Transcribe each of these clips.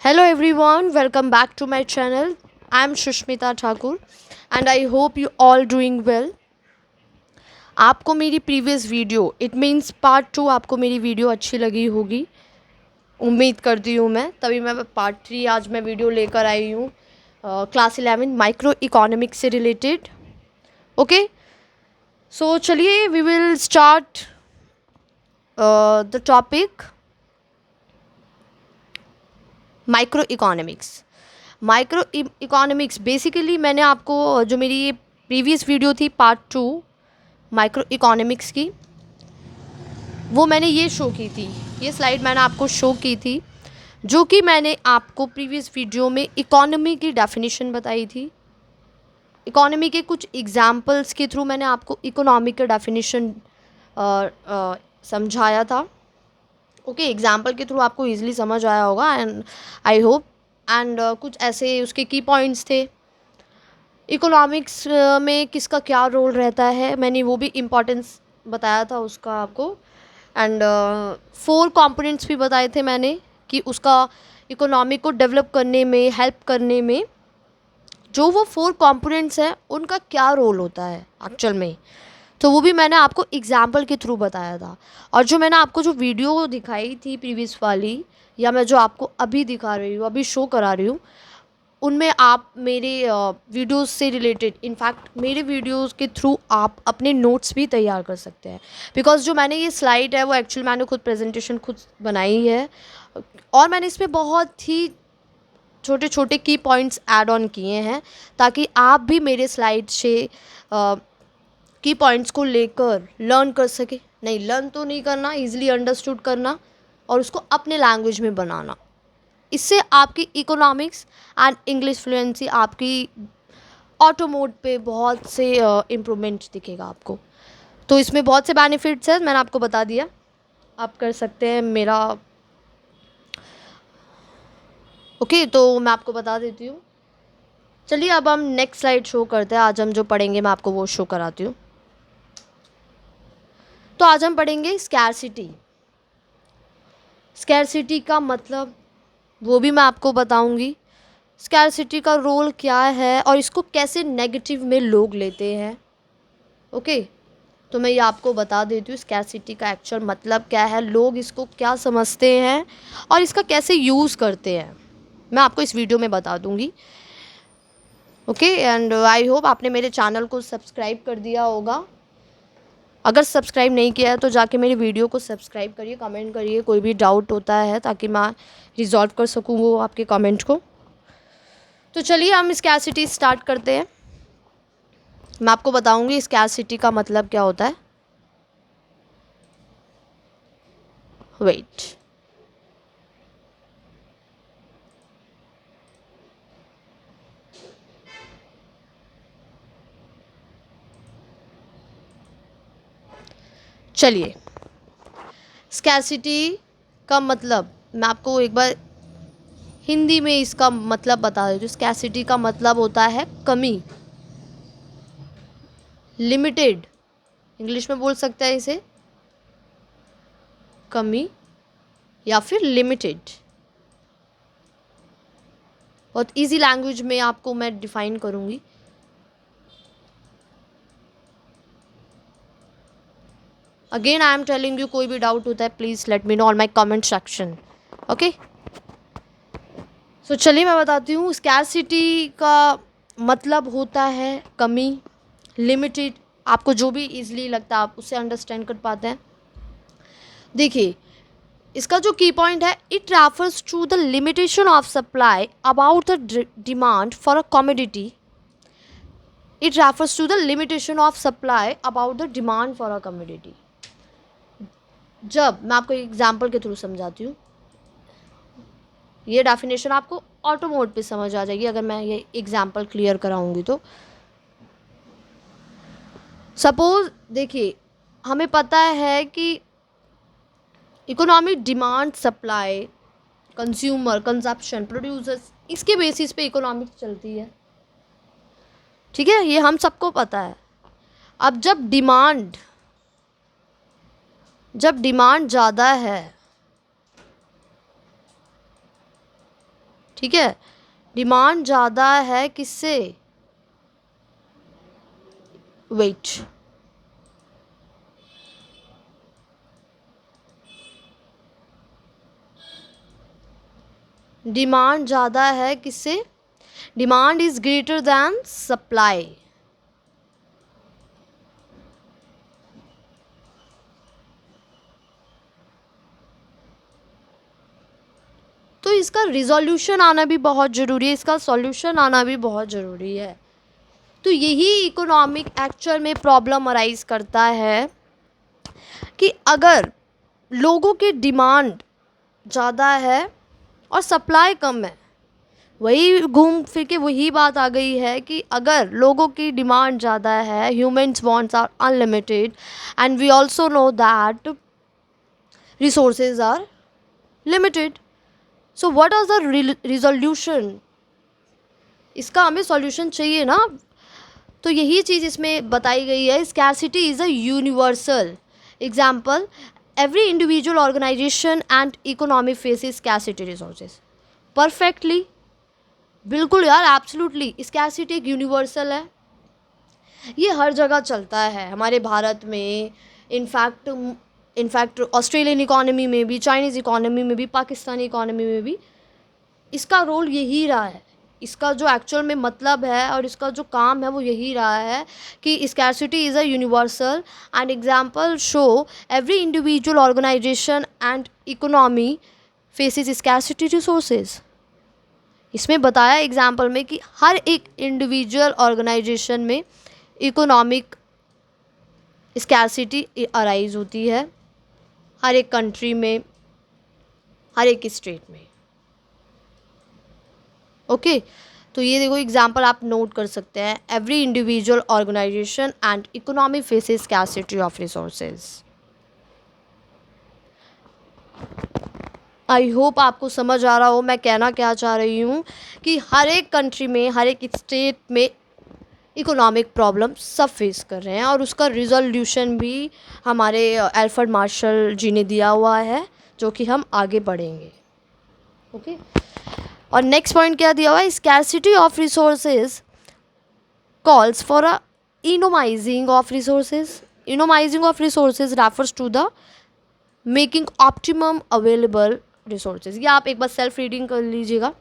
Hello everyone, welcome back to my channel. I am Shushmita Thakur and I hope you all doing well. आपको मेरी previous video it means part 2 आपको मेरी video अच्छी लगी होगी, उम्मीद करती हूँ मैं। तभी मैं पार्ट 3 आज मैं वीडियो लेकर आई हूँ क्लास 11 माइक्रो इकोनॉमिक्स से रिलेटेड। ओके, सो चलिए we will start the topic micro economics basically मैंने आपको जो मेरी ये प्रीवियस वीडियो थी पार्ट 2 माइक्रो इकोनॉमिक्स की, वो मैंने ये शो की थी, ये स्लाइड मैंने आपको शो की थी, जो कि मैंने आपको प्रीवियस वीडियो में इकोनॉमी की डेफिनेशन बताई थी। इकोनॉमी के कुछ एग्जांपल्स के थ्रू मैंने आपको इकोनॉमी का डेफिनेशन समझाया था। ओके, एग्जाम्पल के थ्रू आपको ईजिली समझ आया होगा एंड आई होप। एंड कुछ ऐसे उसके की पॉइंट्स थे। इकोनॉमिक्स में किसका क्या रोल रहता है, मैंने वो भी इम्पोर्टेंस बताया था उसका आपको। एंड 4 कंपोनेंट्स भी बताए थे मैंने कि उसका इकोनॉमी को डेवलप करने में, हेल्प करने में जो वो 4 कंपोनेंट्स हैं उनका क्या रोल होता है एक्चुअल में। तो वो भी मैंने आपको एग्जाम्पल के थ्रू बताया था। और जो मैंने आपको जो वीडियो दिखाई थी प्रीवियस वाली, या मैं जो आपको अभी दिखा रही हूँ, अभी शो करा रही हूँ, उनमें आप मेरे वीडियोस से रिलेटेड, इनफैक्ट मेरे वीडियोस के थ्रू आप अपने नोट्स भी तैयार कर सकते हैं। बिकॉज जो मैंने ये स्लाइड है वो एक्चुअली मैंने खुद प्रेजेंटेशन खुद बनाई है और मैंने इसमें बहुत ही छोटे छोटे की पॉइंट्स ऐड ऑन किए हैं ताकि आप भी मेरे स्लाइड से की पॉइंट्स को लेकर लर्न कर सके। नहीं, लर्न तो नहीं करना, ईजिली अंडरस्टूड करना और उसको अपने लैंग्वेज में बनाना। इससे आपकी इकोनॉमिक्स एंड इंग्लिश फ्लुएंसी आपकी ऑटो मोड पे बहुत से इम्प्रूवमेंट दिखेगा आपको। तो इसमें बहुत से बेनिफिट्स हैं, मैंने आपको बता दिया, आप कर सकते हैं मेरा। ओके, तो मैं आपको बता देती हूँ। चलिए अब हम नेक्स्ट स्लाइड शो करते हैं। आज हम जो पढ़ेंगे मैं आपको वो शो कराती हूँ। तो आज हम पढ़ेंगे स्कैरसिटी। स्कैरसिटी का मतलब वो भी मैं आपको बताऊंगी। स्कैरसिटी का रोल क्या है और इसको कैसे नेगेटिव में लोग लेते हैं। ओके, तो मैं ये आपको बता देती हूँ स्कैरसिटी का एक्चुअल मतलब क्या है, लोग इसको क्या समझते हैं और इसका कैसे यूज़ करते हैं, मैं आपको इस वीडियो में बता दूंगी। ओके, एंड आई होप आपने मेरे चैनल को सब्सक्राइब कर दिया होगा। अगर सब्सक्राइब नहीं किया है तो जाके मेरी वीडियो को सब्सक्राइब करिए, कमेंट करिए, कोई भी डाउट होता है ताकि मैं रिजॉल्व कर सकूँ वो आपके कमेंट को। तो चलिए हम स्कैरसिटी स्टार्ट करते हैं। मैं आपको बताऊंगी स्कैरसिटी का मतलब क्या होता है। वेट, चलिए स्कैरसिटी का मतलब मैं आपको एक बार हिंदी में इसका मतलब बता देती हूँ। स्कैरसिटी का मतलब होता है कमी, लिमिटेड, इंग्लिश में बोल सकते हैं इसे कमी या फिर लिमिटेड। बहुत इजी लैंग्वेज में आपको मैं डिफाइन करूँगी। Again I am telling you, कोई भी डाउट होता है please let me know on my comment section. Okay, so चलिए मैं बताती हूँ। स्कैरसिटी का मतलब होता है कमी, लिमिटेड, आपको जो भी इजीली लगता है आप उससे अंडरस्टैंड कर पाते हैं। देखिए इसका जो की पॉइंट है, it refers to the limitation of supply about the demand for a commodity. It refers to the limitation of supply about the demand for a commodity. जब मैं आपको एग्जाम्पल के थ्रू समझाती हूँ, ये डेफिनेशन आपको ऑटो मोड पे समझ आ जाएगी अगर मैं ये एग्जाम्पल क्लियर कराऊंगी तो। सपोज देखिए, हमें पता है कि economic demand, supply, consumer, consumption, producers, इसके बेसिस पे इकोनॉमिक्स चलती है। ठीक है, ये हम सबको पता है। अब जब डिमांड ज़्यादा है ठीक है, डिमांड ज़्यादा है किससे, वेट, डिमांड ज़्यादा है किससे, demand is greater than supply. तो इसका रिजोल्यूशन आना भी बहुत ज़रूरी है, इसका सॉल्यूशन आना भी बहुत ज़रूरी है। तो यही इकोनॉमिक एक्चुअल में प्रॉब्लम अराइज करता है कि अगर लोगों की डिमांड ज़्यादा है और सप्लाई कम है, वही घूम फिर के वही बात आ गई है कि अगर लोगों की डिमांड ज़्यादा है, humans wants are unlimited and we also know that resources are limited, so what is the resolution, इसका हमें सॉल्यूशन चाहिए ना। तो यही चीज़ इसमें बताई गई है, scarcity is a universal example, every individual organization and economy faces scarcity resources. Perfectly, बिल्कुल यार, एब्सोल्युटली, स्कैरसिटी एक यूनिवर्सल है, ये हर जगह चलता है हमारे भारत में, इनफैक्ट ऑस्ट्रेलियन इकोनॉमी में भी, चाइनीज़ इकोनॉमी में भी, पाकिस्तानी इकोनॉमी में भी इसका रोल यही रहा है, इसका जो एक्चुअल में मतलब है और इसका जो काम है वो यही रहा है कि scarcity is a universal and example show every individual organization and economy faces scarcity resources. इसमें बताया एग्जाम्पल में कि हर एक इंडिविजुअल ऑर्गेनाइजेशन में इकोनॉमिक स्कैरसिटी अराइज होती है, हर एक कंट्री में, हर एक स्टेट में। ओके, तो ये देखो एग्जाम्पल आप नोट कर सकते हैं, every individual organization and economy faces scarcity of resources. I hope आपको समझ आ रहा हो मैं कहना क्या चाह रही हूँ, कि हर एक कंट्री में, हर एक स्टेट में इकोनॉमिक प्रॉब्लम सब फेस कर रहे हैं और उसका रिजोल्यूशन भी हमारे अल्फ्रेड मार्शल जी ने दिया हुआ है, जो कि हम आगे बढ़ेंगे। ओके, और नेक्स्ट पॉइंट क्या दिया हुआ है, scarcity of resources calls for a economising of resources. Economising of resources refers to the making optimum available resources. ये आप एक बार सेल्फ रीडिंग कर लीजिएगा।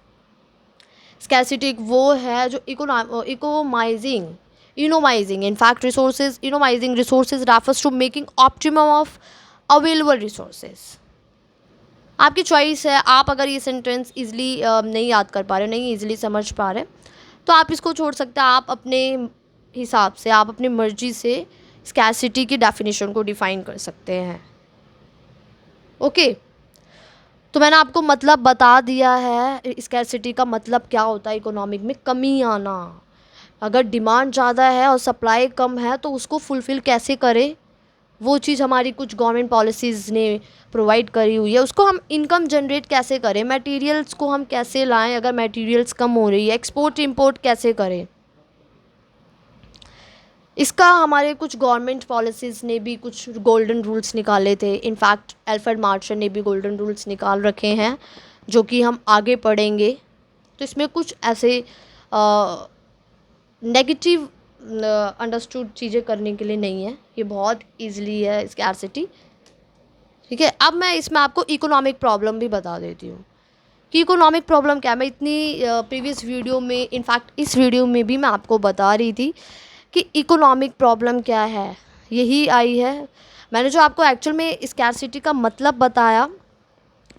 स्कैरसिटी एक वो है जो economising in fact resources, economising resources refers to making optimum of available resources. आपकी चॉइस है, आप अगर ये सेंटेंस इजीली नहीं याद कर पा रहे, नहीं इजीली समझ पा रहे, तो आप इसको छोड़ सकते हैं, आप अपने हिसाब से, आप अपनी मर्जी से स्कैरसिटी की डेफिनेशन को डिफाइन कर सकते हैं। ओके, तो मैंने आपको मतलब बता दिया है, स्कैरसिटी का मतलब क्या होता है, इकोनॉमिक में कमी आना। अगर डिमांड ज़्यादा है और सप्लाई कम है तो उसको फुलफ़िल कैसे करें, वो चीज़ हमारी कुछ गवर्नमेंट पॉलिसीज़ ने प्रोवाइड करी हुई है, उसको हम इनकम जनरेट कैसे करें, मटेरियल्स को हम कैसे लाएं, अगर मटेरियल्स कम हो रही है एक्सपोर्ट इंपोर्ट कैसे करें, इसका हमारे कुछ गवर्नमेंट पॉलिसीज़ ने भी कुछ गोल्डन रूल्स निकाले थे। इनफैक्ट अल्फ्रेड मार्शल ने भी गोल्डन रूल्स निकाल रखे हैं, जो कि हम आगे पढ़ेंगे। तो इसमें कुछ ऐसे नेगेटिव अंडरस्टूड चीज़ें करने के लिए नहीं है, ये बहुत ईजिली है स्कैरसिटी। ठीक है, अब मैं इसमें आपको इकोनॉमिक प्रॉब्लम भी बता देती हूँ कि इकोनॉमिक प्रॉब्लम क्या है। मैं इतनी प्रीवियस वीडियो में, इनफैक्ट इस वीडियो में भी मैं आपको बता रही थी कि इकोनॉमिक प्रॉब्लम क्या है, यही आई है। मैंने जो आपको एक्चुअल में स्कैरसिटी का मतलब बताया,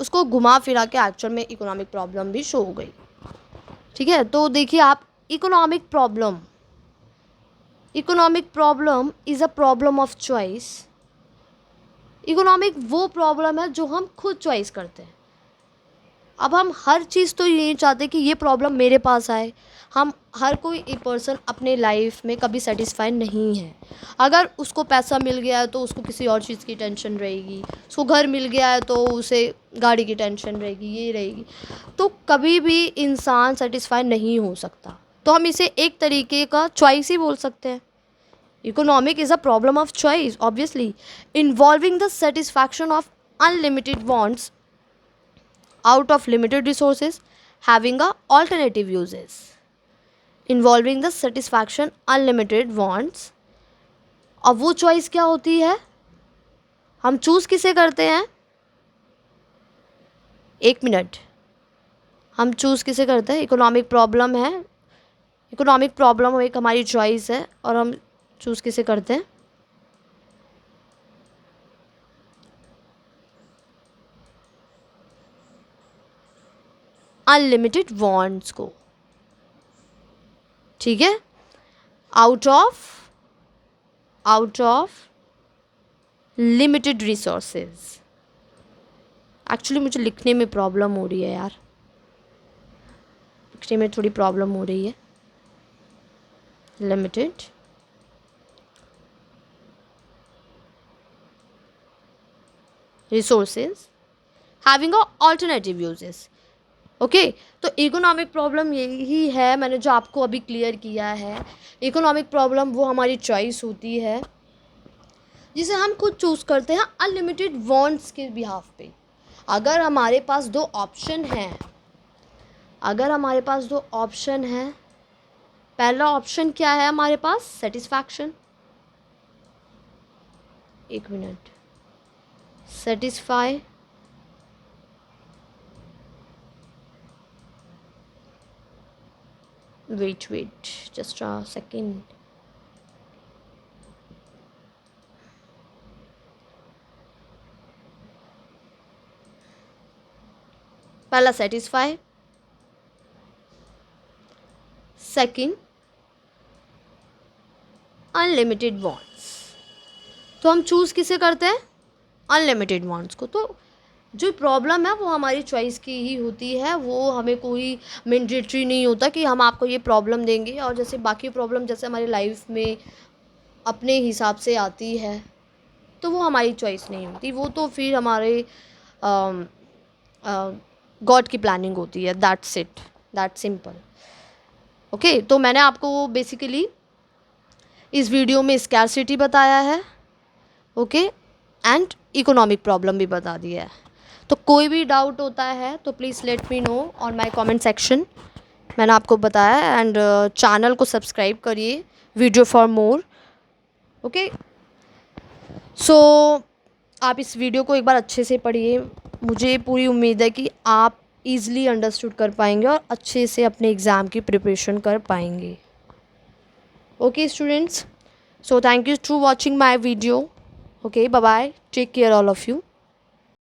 उसको घुमा फिरा के एक्चुअल में इकोनॉमिक प्रॉब्लम भी शो हो गई। ठीक है, तो देखिए आप, economic problem is a problem of choice. Economic वो प्रॉब्लम है जो हम खुद चॉइस करते हैं। अब हम हर चीज़ तो ये नहीं चाहते कि ये प्रॉब्लम मेरे पास आए। हम हर कोई एक पर्सन अपने लाइफ में कभी सेटिस्फाई नहीं है। अगर उसको पैसा मिल गया है तो उसको किसी और चीज़ की टेंशन रहेगी, उसको घर मिल गया है तो उसे गाड़ी की टेंशन रहेगी, ये रहेगी। तो कभी भी इंसान सेटिस्फाई नहीं हो सकता। तो हम इसे एक तरीके का चॉइस ही बोल सकते हैं। Economic is a problem of choice obviously, involving the satisfaction of unlimited wants out of limited resources, having a alternative uses, involving the satisfaction unlimited wants. अब वो चॉइस क्या होती है, हम चूज़ किसे करते हैं, एक मिनट, हम चूज़ किसे करते हैं, इकोनॉमिक प्रॉब्लम है, इकोनॉमिक प्रॉब्लम एक हमारी चॉइस है और हम चूज़ किसे करते हैं, अनलिमिटेड वांट्स को, ठीक है, out of limited resources. Actually मुझे लिखने में प्रॉब्लम हो रही है यार, लिखने में थोड़ी प्रॉब्लम हो रही है। Limited resources having a alternative uses. Okay, तो इकोनॉमिक प्रॉब्लम यही है, मैंने जो आपको अभी क्लियर किया है। इकोनॉमिक प्रॉब्लम वो हमारी चॉइस होती है जिसे हम खुद चूज़ करते हैं अनलिमिटेड वांट्स के बिहाफ पे। अगर हमारे पास दो ऑप्शन हैं, अगर हमारे पास दो ऑप्शन हैं, पहला ऑप्शन क्या है हमारे पास, सेटिस्फैक्शन, एक minute, satisfy wait just a second, पहला सेटिस्फाई, सेकंड अनलिमिटेड वांट्स। तो हम चूज़ किसे करते हैं, अनलिमिटेड वांट्स को। तो जो प्रॉब्लम है वो हमारी चॉइस की ही होती है, वो हमें कोई मैंडेटरी नहीं होता कि हम आपको ये प्रॉब्लम देंगे। और जैसे बाकी प्रॉब्लम जैसे हमारी लाइफ में अपने हिसाब से आती है तो वो हमारी चॉइस नहीं होती, वो तो फिर हमारे गॉड की प्लानिंग होती है। That's it, that's simple. Okay, तो मैंने आपको बेसिकली इस वीडियो में स्कैरसिटी बताया है, ओके, एंड इकोनॉमिक प्रॉब्लम भी बता दिया है। तो कोई भी डाउट होता है तो please let me know on my comment section. मैंने आपको बताया, एंड चैनल को सब्सक्राइब करिए, वीडियो फॉर मोर। ओके, सो आप इस वीडियो को एक बार अच्छे से पढ़िए। मुझे पूरी उम्मीद है कि आप ईज़िली अंडरस्टूड कर पाएंगे और अच्छे से अपने एग्ज़ाम की प्रिपरेशन कर पाएंगे। Okay students, so thank you for watching my video. Okay, bye bye, take care all of you.